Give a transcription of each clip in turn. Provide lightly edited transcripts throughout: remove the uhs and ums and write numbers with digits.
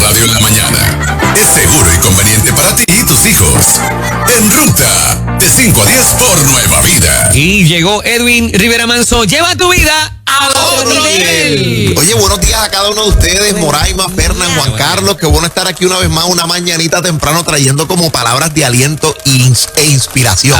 radio en la mañana es seguro y conveniente para ti y tus hijos. En ruta, de 5 a 10 por Nueva Vida. Y llegó Edwin Rivera Manso. Lleva tu vida a otro nivel. Oye, buenos días a cada uno de ustedes, Moraima, Fernan, Juan Carlos. Qué bueno estar aquí una vez más, una mañanita temprano, trayendo como palabras de aliento e inspiración.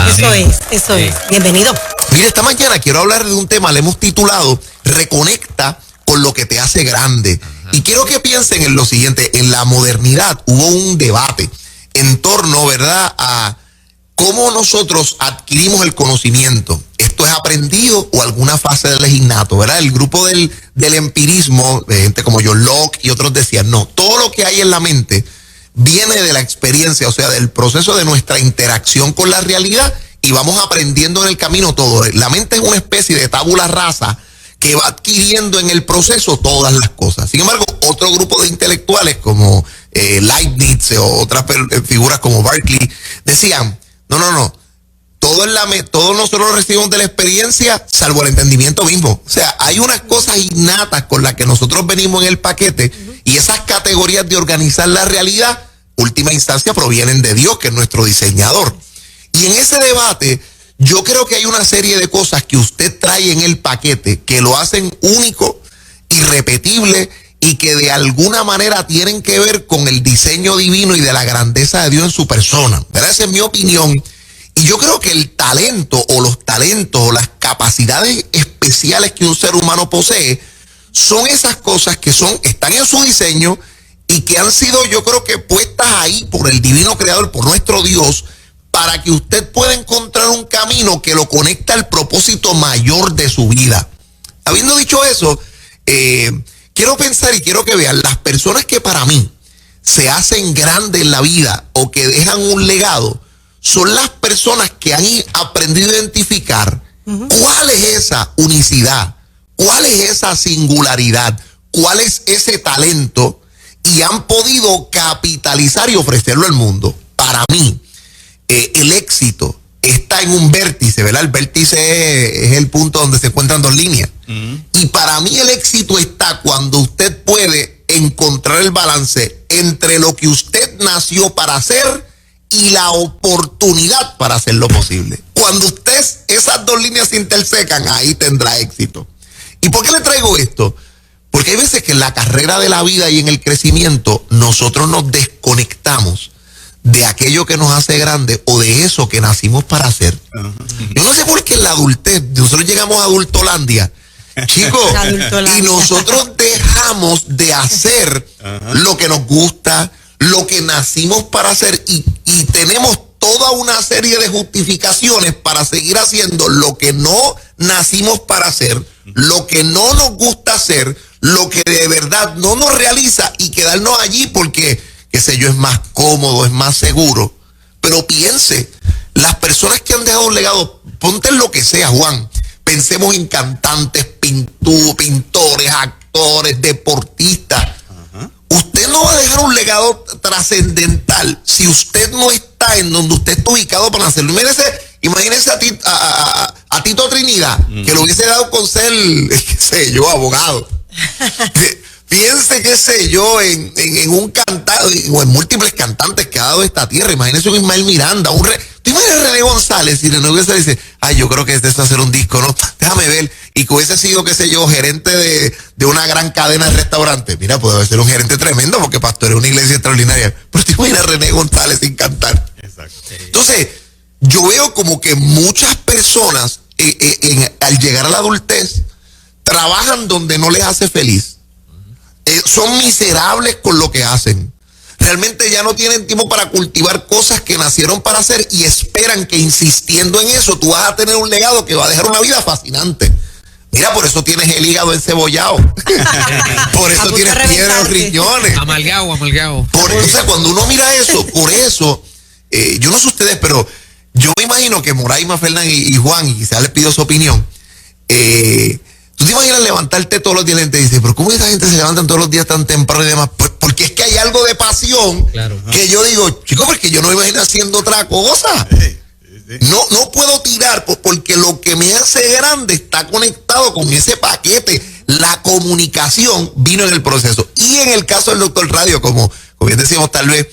Eso es. Bienvenido. Mire, esta mañana quiero hablar de un tema, le hemos titulado Reconecta con lo que te hace grande. Y quiero que piensen en lo siguiente: en la modernidad hubo un debate en torno, ¿verdad?, a cómo nosotros adquirimos el conocimiento. ¿Esto es aprendido o alguna fase del innato, verdad? El grupo del empirismo, de gente como John Locke y otros decían, no, todo lo que hay en la mente viene de la experiencia, o sea, del proceso de nuestra interacción con la realidad, y vamos aprendiendo en el camino todo. La mente es una especie de tabula rasa que va adquiriendo en el proceso todas las cosas. Sin embargo, otro grupo de intelectuales como Leibniz o otras figuras como Berkeley decían, no, todos nosotros recibimos de la experiencia salvo el entendimiento mismo. O sea, hay unas cosas innatas con las que nosotros venimos en el paquete, y esas categorías de organizar la realidad, última instancia, provienen de Dios, que es nuestro diseñador. Y en ese debate, yo creo que hay una serie de cosas que usted trae en el paquete que lo hacen único, irrepetible, y que de alguna manera tienen que ver con el diseño divino y de la grandeza de Dios en su persona, ¿verdad? Esa es mi opinión. Y yo creo que el talento o los talentos o las capacidades especiales que un ser humano posee son esas cosas que están en su diseño y que han sido, yo creo que, puestas ahí por el divino creador, por nuestro Dios, para que usted pueda encontrar un camino que lo conecta al propósito mayor de su vida. Habiendo dicho eso, quiero pensar y quiero que vean, las personas que para mí se hacen grandes en la vida o que dejan un legado, son las personas que han aprendido a identificar cuál es esa unicidad, cuál es esa singularidad, cuál es ese talento, y han podido capitalizar y ofrecerlo al mundo. Para mí, el éxito está en un vértice, ¿verdad? El vértice es el punto donde se encuentran dos líneas. Y para mí el éxito está cuando usted puede encontrar el balance entre lo que usted nació para hacer y la oportunidad para hacerlo posible. Cuando usted, esas dos líneas se intersecan, ahí tendrá éxito. ¿Y por qué le traigo esto? Porque hay veces que en la carrera de la vida y en el crecimiento nosotros nos desconectamos de aquello que nos hace grande o de eso que nacimos para hacer. Yo no sé por qué en la adultez, nosotros llegamos a adultolandia, chicos, y nosotros dejamos de hacer lo que nos gusta, lo que nacimos para hacer, y tenemos toda una serie de justificaciones para seguir haciendo lo que no nacimos para hacer, lo que no nos gusta hacer, lo que de verdad no nos realiza, y quedarnos allí porque, qué sé yo, es más cómodo, es más seguro. Pero piense, las personas que han dejado un legado, ponte en lo que sea, Juan, pensemos en cantantes, pintores, actores, deportistas. Usted no va a dejar un legado trascendental si usted no está en donde usted está ubicado para hacerlo. Imagínese a Tito Trinidad, que lo hubiese dado con ser, qué sé yo, abogado. Piense, qué sé yo, en un cantante o en múltiples cantantes que ha dado esta tierra. Imagínese un Ismael Miranda, tú imaginas a René González, y René González dice, yo creo que es de eso hacer un disco, ¿no? Déjame ver. Y que hubiese sido, qué sé yo, gerente de una gran cadena de restaurantes. Mira, puede ser un gerente tremendo porque pastorea una iglesia extraordinaria. Pero tú imaginas a René González sin cantar. Exacto. Entonces, yo veo como que muchas personas al llegar a la adultez trabajan donde no les hace feliz. Son miserables con lo que hacen. Realmente ya no tienen tiempo para cultivar cosas que nacieron para hacer, y esperan que insistiendo en eso tú vas a tener un legado que va a dejar una vida fascinante. Mira, por eso tienes el hígado encebollado. Por eso tienes piedra en los riñones. Amalgado. Entonces, cuando uno mira eso, por eso, yo no sé ustedes, pero yo me imagino que Moraima, Fernan y Juan, y quizás les pido su opinión, ¿tú te imaginas levantarte todos los días y te dices, pero cómo esa gente se levantan todos los días tan temprano y demás? Pues porque es que hay algo de pasión, que yo digo, chicos, porque yo no me imagino haciendo otra cosa. No puedo tirar porque lo que me hace grande está conectado con ese paquete. La comunicación vino en el proceso. Y en el caso del doctor Radio, como bien decíamos, tal vez,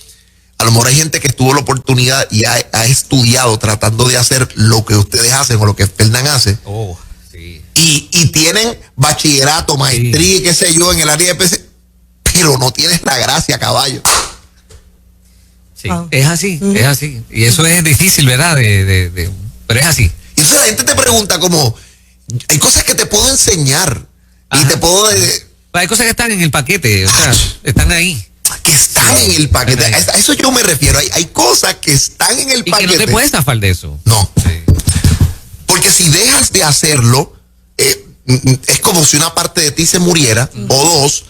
a lo mejor hay gente que tuvo la oportunidad y ha estudiado tratando de hacer lo que ustedes hacen o lo que Fernán hace. Oh, sí. Y tienen bachillerato, maestría, qué sé yo, en el área de PC, pero no tienes la gracia, caballo. Sí, es así, es así. Y eso es difícil, ¿verdad? Pero es así. Y entonces la gente te pregunta como, hay cosas que te puedo enseñar. Ajá. Y te puedo... hay cosas que están en el paquete, o sea, están ahí. Que están en el paquete. A eso yo me refiero. Hay cosas que están en el paquete. Y que no te puedes zafar de eso. No. Sí. Porque si dejas de hacerlo, es como si una parte de ti se muriera, o dos.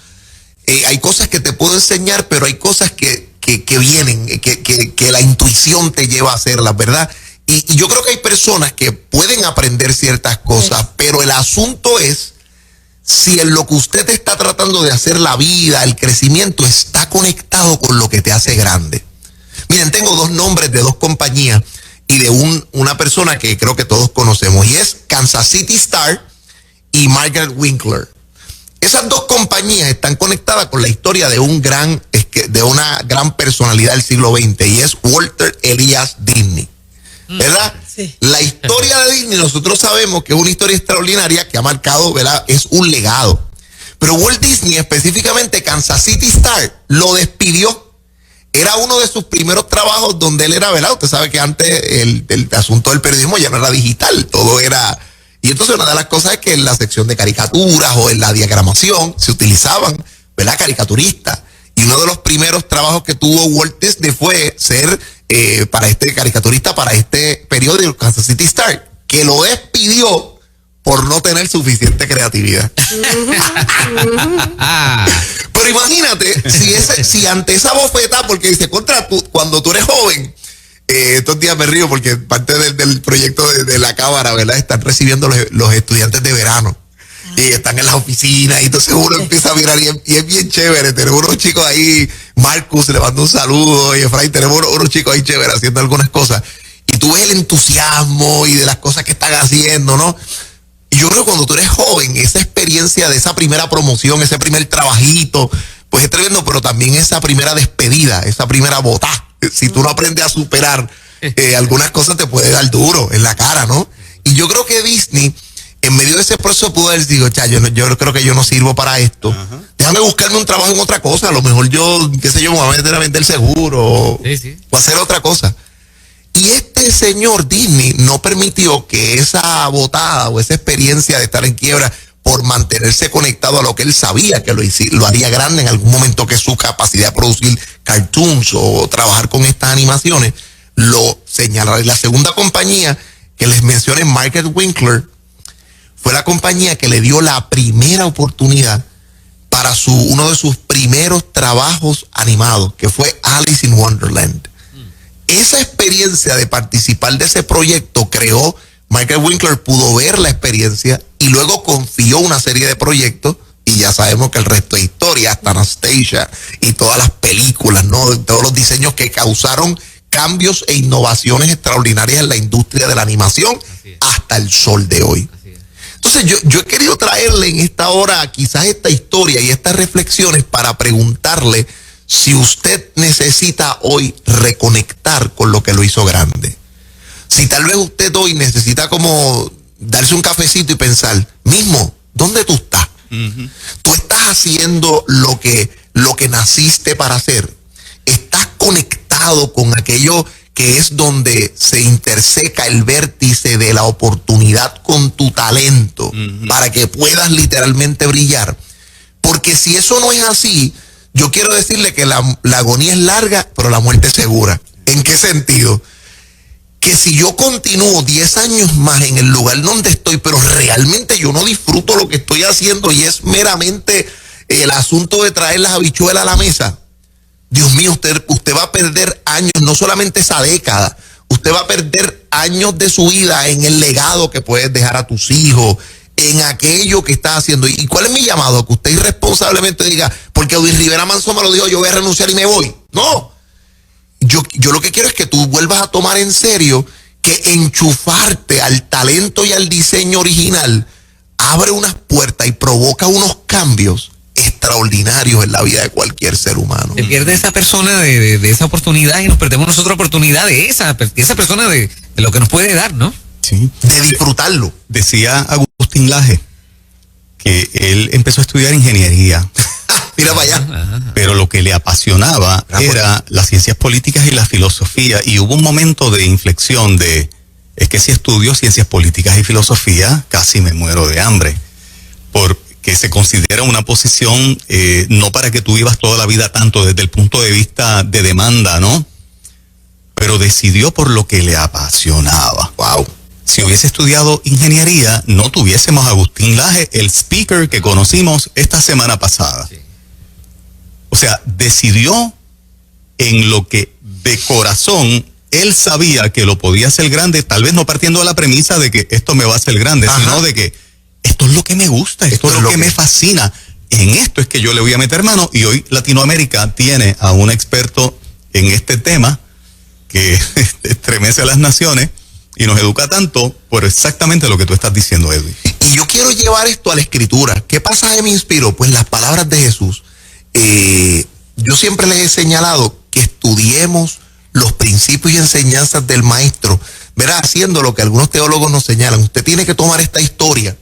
Hay cosas que te puedo enseñar, pero hay cosas que vienen, que la intuición te lleva a hacerlas, ¿verdad? Y yo creo que hay personas que pueden aprender ciertas cosas, pero el asunto es si en lo que usted está tratando de hacer la vida, el crecimiento, está conectado con lo que te hace grande. Miren, tengo dos nombres de dos compañías y de una persona que creo que todos conocemos, y es Kansas City Star y Margaret Winkler. Esas dos compañías están conectadas con la historia de una gran personalidad del siglo XX, y es Walter Elias Disney. ¿Verdad? Sí. La historia de Disney, nosotros sabemos que es una historia extraordinaria que ha marcado, ¿verdad? Es un legado. Pero Walt Disney, específicamente Kansas City Star, lo despidió. Era uno de sus primeros trabajos donde él era, ¿verdad? Usted sabe que antes el asunto del periodismo ya no era digital, todo era... Y entonces una de las cosas es que en la sección de caricaturas o en la diagramación se utilizaban, ¿verdad? Caricaturistas. Y uno de los primeros trabajos que tuvo Walt Disney fue ser para este caricaturista, para este periódico Kansas City Star, que lo despidió por no tener suficiente creatividad. Pero imagínate, si ante esa bofeta, porque dice, cuando tú eres joven, estos días me río porque parte del proyecto de la cámara, ¿verdad? Están recibiendo los estudiantes de verano. Y están en las oficinas y entonces uno empieza a mirar y es bien chévere. Tenemos unos chicos ahí, Marcus le mando un saludo, y Efraín, tenemos unos chicos ahí chéveres haciendo algunas cosas. Y tú ves el entusiasmo y de las cosas que están haciendo, ¿no? Y yo creo que cuando tú eres joven, esa experiencia de esa primera promoción, ese primer trabajito, pues es tremendo, pero también esa primera despedida, esa primera botada. Si tú no aprendes a superar algunas cosas, te puede dar duro en la cara, ¿no? Y yo creo que Disney, en medio de ese proceso, pudo haber dicho, yo creo que yo no sirvo para esto. Ajá. Déjame buscarme un trabajo en otra cosa. A lo mejor yo, qué sé yo, me voy a meter a vender seguro o hacer otra cosa. Y este señor Disney no permitió que esa botada o esa experiencia de estar en quiebra por mantenerse conectado a lo que él sabía que lo haría grande en algún momento, que su capacidad de producir cartoons o trabajar con estas animaciones, lo señalara. Y la segunda compañía que les mencioné, Margaret Winkler, fue la compañía que le dio la primera oportunidad para uno de sus primeros trabajos animados, que fue Alice in Wonderland. Esa experiencia de participar de ese proyecto creó, Margaret Winkler pudo ver la experiencia y luego confió una serie de proyectos, y ya sabemos que el resto es historia, hasta Anastasia y todas las películas, ¿no? Todos los diseños que causaron cambios e innovaciones extraordinarias en la industria de la animación hasta el sol de hoy. Entonces yo he querido traerle en esta hora quizás esta historia y estas reflexiones para preguntarle si usted necesita hoy reconectar con lo que lo hizo grande. Si tal vez usted hoy necesita como darse un cafecito y pensar, mismo, ¿dónde tú estás? Uh-huh. Tú estás haciendo lo que naciste para hacer. Estás conectado con aquello que es donde se interseca el vértice de la oportunidad con tu talento, para que puedas literalmente brillar. Porque si eso no es así, yo quiero decirle que la agonía es larga, pero la muerte es segura. ¿En qué sentido? Que si yo continúo 10 años más en el lugar donde estoy, pero realmente yo no disfruto lo que estoy haciendo y es meramente el asunto de traer las habichuelas a la mesa, Dios mío, usted va a perder años, no solamente esa década, usted va a perder años de su vida en el legado que puedes dejar a tus hijos, en aquello que estás haciendo. ¿Y cuál es mi llamado? Que usted irresponsablemente diga, porque Edwin Rivera Manso me lo dijo, yo voy a renunciar y me voy. No, yo lo que quiero es que tú vuelvas a tomar en serio que enchufarte al talento y al diseño original abre unas puertas y provoca unos cambios extraordinarios en la vida de cualquier ser humano. Se pierde esa persona de esa oportunidad y nos perdemos nosotros oportunidad de esa persona de lo que nos puede dar, ¿no? Sí. De disfrutarlo. Decía Agustín Laje que él empezó a estudiar ingeniería. Mira para allá. Pero lo que le apasionaba era las ciencias políticas y la filosofía. Y hubo un momento de inflexión es que si estudio ciencias políticas y filosofía, casi me muero de hambre. Porque se considera una posición, no para que tú vivas toda la vida tanto desde el punto de vista de demanda, ¿no? Pero decidió por lo que le apasionaba. Wow. Si hubiese estudiado ingeniería, no tuviésemos a Agustín Laje, el speaker que conocimos esta semana pasada. Sí. O sea, decidió en lo que de corazón él sabía que lo podía hacer grande, tal vez no partiendo de la premisa de que esto me va a hacer grande, sino de que esto es lo que me gusta, esto es lo que me fascina. En esto es que yo le voy a meter mano, y hoy Latinoamérica tiene a un experto en este tema que estremece a las naciones y nos educa tanto por exactamente lo que tú estás diciendo, Edwin. Y yo quiero llevar esto a la Escritura. ¿Qué pasaje me inspiró? Pues las palabras de Jesús. Yo siempre les he señalado que estudiemos los principios y enseñanzas del maestro, verá, haciendo lo que algunos teólogos nos señalan. Usted tiene que tomar esta historia,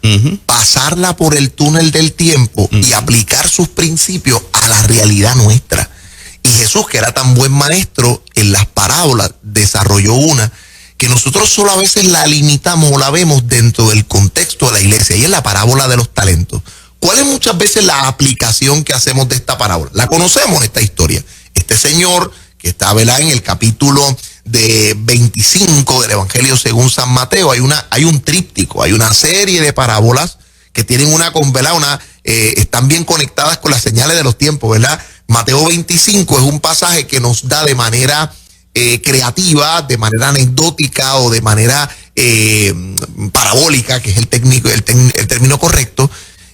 pasarla por el túnel del tiempo y aplicar sus principios a la realidad nuestra. Y Jesús, que era tan buen maestro, en las parábolas desarrolló una que nosotros solo a veces la limitamos o la vemos dentro del contexto de la iglesia, y es la parábola de los talentos. ¿Cuál es muchas veces la aplicación que hacemos de esta parábola? La conocemos, esta historia. Este señor que está, ¿verdad?, en el capítulo de 25 del Evangelio según San Mateo, hay un tríptico, hay una serie de parábolas que tienen están bien conectadas con las señales de los tiempos, ¿verdad? Mateo 25 es un pasaje que nos da de manera creativa, de manera anecdótica o de manera parabólica, que es el término correcto.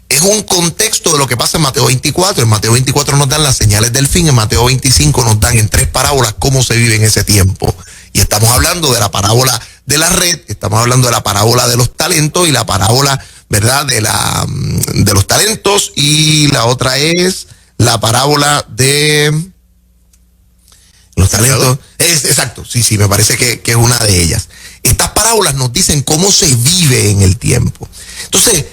Es un contexto de lo que pasa en Mateo 24. En Mateo 24 nos dan las señales del fin. En Mateo 25 nos dan en 3 parábolas cómo se vive en ese tiempo. Y estamos hablando de la parábola de la red, estamos hablando de la parábola de los talentos y la parábola, ¿verdad?, de los talentos. Y la otra es la parábola de los talentos. Exacto, sí, me parece que es una de ellas. Estas parábolas nos dicen cómo se vive en el tiempo. Entonces,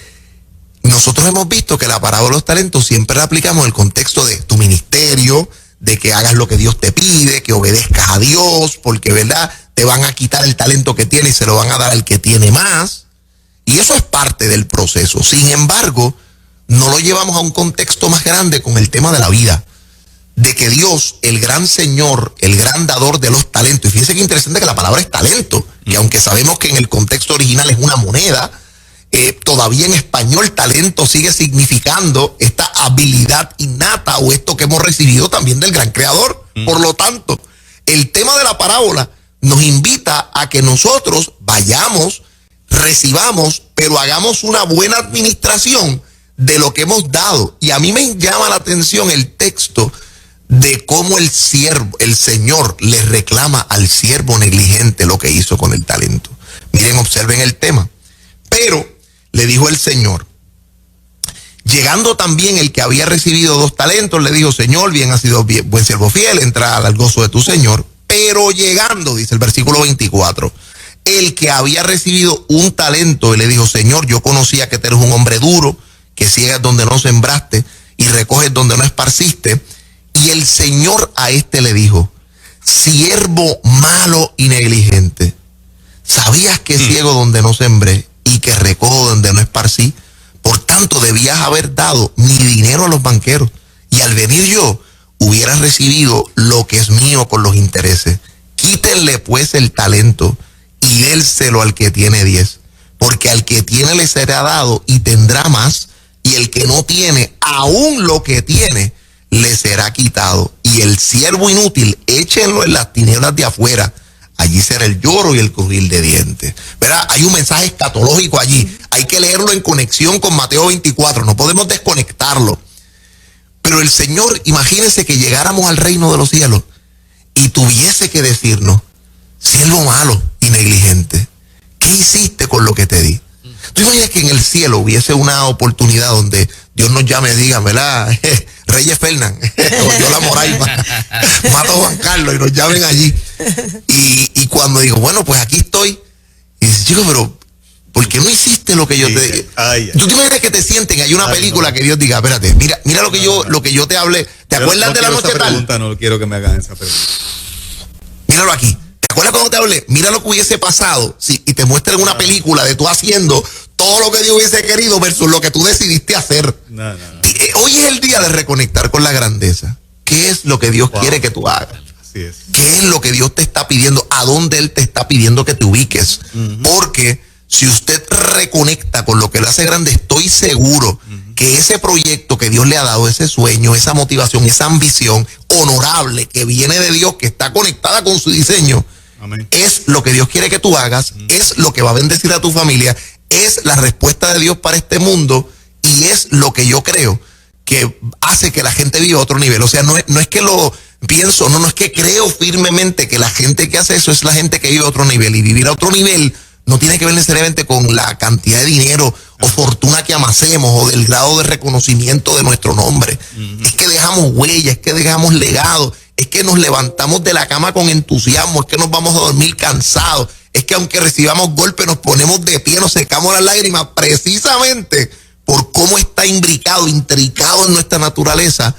nosotros hemos visto que la parábola de los talentos siempre la aplicamos en el contexto de tu ministerio, de que hagas lo que Dios te pide, que obedezcas a Dios, porque, ¿verdad?, te van a quitar el talento que tienes y se lo van a dar al que tiene más. Y eso es parte del proceso. Sin embargo, no lo llevamos a un contexto más grande con el tema de la vida. De que Dios, el gran Señor, el gran dador de los talentos, y fíjense qué interesante que la palabra es talento, que aunque sabemos que en el contexto original es una moneda, todavía en español talento sigue significando esta habilidad innata o esto que hemos recibido también del gran creador. Por lo tanto, el tema de la parábola nos invita a que nosotros vayamos, recibamos, pero hagamos una buena administración de lo que hemos dado. Y a mí me llama la atención el texto de cómo el Señor le reclama al siervo negligente lo que hizo con el talento. Miren, observen el tema. Pero le dijo el Señor, llegando también el que había recibido 2 talentos, le dijo: Señor, bien has sido buen siervo fiel, entra al gozo de tu Señor. Pero llegando, dice el versículo 24, el que había recibido 1 talento, y le dijo: Señor, yo conocía que tú eres un hombre duro, que ciegas donde no sembraste y recoges donde no esparciste. Y el Señor a este le dijo: siervo malo y negligente, ¿sabías que ciego donde no sembré y que recojo donde no esparcí? Por tanto, debías haber dado mi dinero a los banqueros, y al venir yo hubieras recibido lo que es mío con los intereses. Quítenle pues el talento y délselo al que tiene 10, porque al que tiene le será dado y tendrá más, y el que no tiene, aún lo que tiene, le será quitado. Y el siervo inútil, échenlo en las tinieblas de afuera. Allí será el lloro y el crujir de dientes. ¿Verdad? Hay un mensaje escatológico allí. Hay que leerlo en conexión con Mateo 24. No podemos desconectarlo. Pero el Señor, imagínense que llegáramos al reino de los cielos y tuviese que decirnos: siervo malo y negligente, ¿qué hiciste con lo que te di? ¿Tú imaginas que en el cielo hubiese una oportunidad donde Dios nos llame y diga, ¿verdad? Reyes Fernán, o yo la Moraima, Mato Juan Carlos, y nos llamen allí. Y cuando digo, bueno, pues aquí estoy, y dices, chico, pero ¿por qué no hiciste lo que yo te dije? ¿Tú te imaginas que te sienten? Hay una película que Dios diga, espérate, mira lo que yo te hablé. ¿Te acuerdas de la noche tal? No quiero que me hagan esa pregunta. Míralo aquí. ¿Te acuerdas cuando te hablé? Mira lo que hubiese pasado y te muestran una película de tú haciendo todo lo que Dios hubiese querido versus lo que tú decidiste hacer. Hoy es el día de reconectar con la grandeza. ¿Qué es lo que Dios quiere que tú hagas? Así es. ¿Qué es lo que Dios te está pidiendo? ¿A dónde Él te está pidiendo que te ubiques? Porque si usted reconecta con lo que le hace grande, estoy seguro que ese proyecto que Dios le ha dado, ese sueño, esa motivación, esa ambición honorable que viene de Dios, que está conectada con su diseño, amén, es lo que Dios quiere que tú hagas, es lo que va a bendecir a tu familia, es la respuesta de Dios para este mundo y es lo que yo creo que hace que la gente viva a otro nivel. O sea, no es que lo pienso, no es que creo firmemente que la gente que hace eso es la gente que vive a otro nivel, y vivir a otro nivel no tiene que ver necesariamente con la cantidad de dinero o fortuna que amasemos o del grado de reconocimiento de nuestro nombre. Es que dejamos huella, es que dejamos legado, es que nos levantamos de la cama con entusiasmo, es que nos vamos a dormir cansados, es que aunque recibamos golpes nos ponemos de pie, nos secamos las lágrimas, precisamente por cómo está intricado en nuestra naturaleza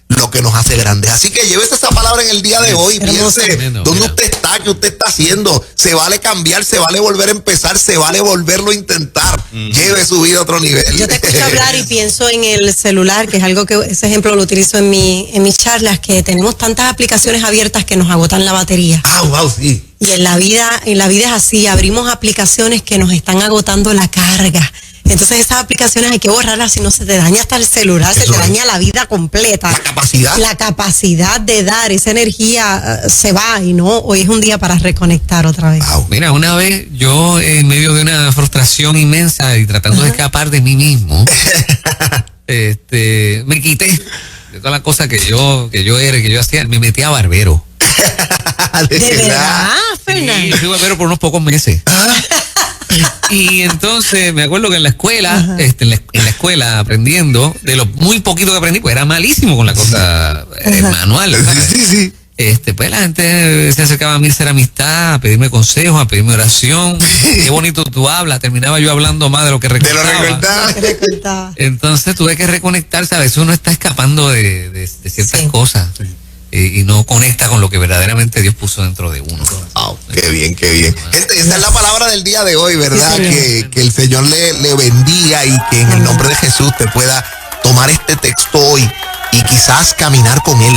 lo que nos hace grandes. Así que llévese esa palabra en el día de hoy. Piense dónde usted está, qué usted está haciendo. Se vale cambiar, se vale volver a empezar, se vale volverlo a intentar. Lleve su vida a otro nivel. Yo te escucho hablar y pienso en el celular, que es algo que ese ejemplo lo utilizo en mis charlas, que tenemos tantas aplicaciones abiertas que nos agotan la batería. Wow, sí. Y en la vida es así, abrimos aplicaciones que nos están agotando la carga. Entonces esas aplicaciones hay que borrarlas, si no se te daña hasta el celular, se te daña la vida completa. La capacidad de dar esa energía se va, y no, hoy es un día para reconectar otra vez. Wow. Mira, una vez yo en medio de una frustración inmensa y tratando de escapar de mí mismo, me quité de todas las cosas que yo era, que yo hacía, me metí a barbero. ¿De verdad, Fernando? Sí, fui barbero por unos pocos meses. Y entonces me acuerdo que en la escuela, en la escuela aprendiendo, de lo muy poquito que aprendí, pues era malísimo con la cosa manual. Sí. Pues la gente se acercaba a mí a hacer amistad, a pedirme consejos, a pedirme oración. Qué bonito tú hablas. Terminaba yo hablando más de lo que recordaba. Entonces tuve que reconectar, ¿sabes? Uno está escapando de ciertas cosas. Sí. Y no conecta con lo que verdaderamente Dios puso dentro de uno. Oh, qué bien, qué bien. Gente, esa es la palabra del día de hoy, ¿verdad? Que el Señor le bendiga y que en el nombre de Jesús te pueda tomar este texto hoy y quizás caminar con él.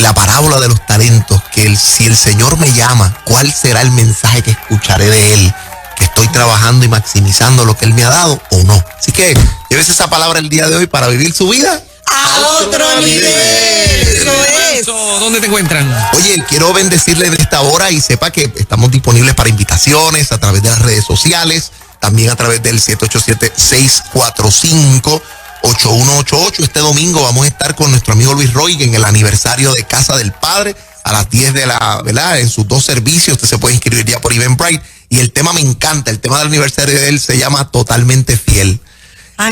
La parábola de los talentos, que si el Señor me llama, ¿cuál será el mensaje que escucharé de él? ¿Que estoy trabajando y maximizando lo que él me ha dado o no? Así que llévese esa palabra el día de hoy para vivir su vida a otro nivel. Eso es. ¿Dónde te encuentran? Oye, quiero bendecirle de esta hora y sepa que estamos disponibles para invitaciones a través de las redes sociales, también a través del 787-645-8188. Este domingo vamos a estar con nuestro amigo Luis Roy en el aniversario de Casa del Padre a las 10 de la, ¿verdad? En sus 2 servicios. Usted se puede inscribir ya por Eventbrite. Y el tema me encanta, el tema del aniversario de él se llama Totalmente Fiel.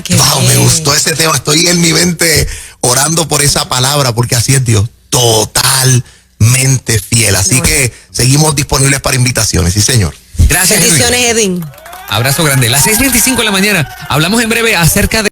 Qué wow, bien. Me gustó ese tema. Estoy en mi mente orando por esa palabra, porque así es Dios, totalmente fiel. Así que seguimos disponibles para invitaciones. Sí, señor. Gracias. Bendiciones, Edwin. Abrazo grande. Las 6:25 de la mañana. Hablamos en breve acerca de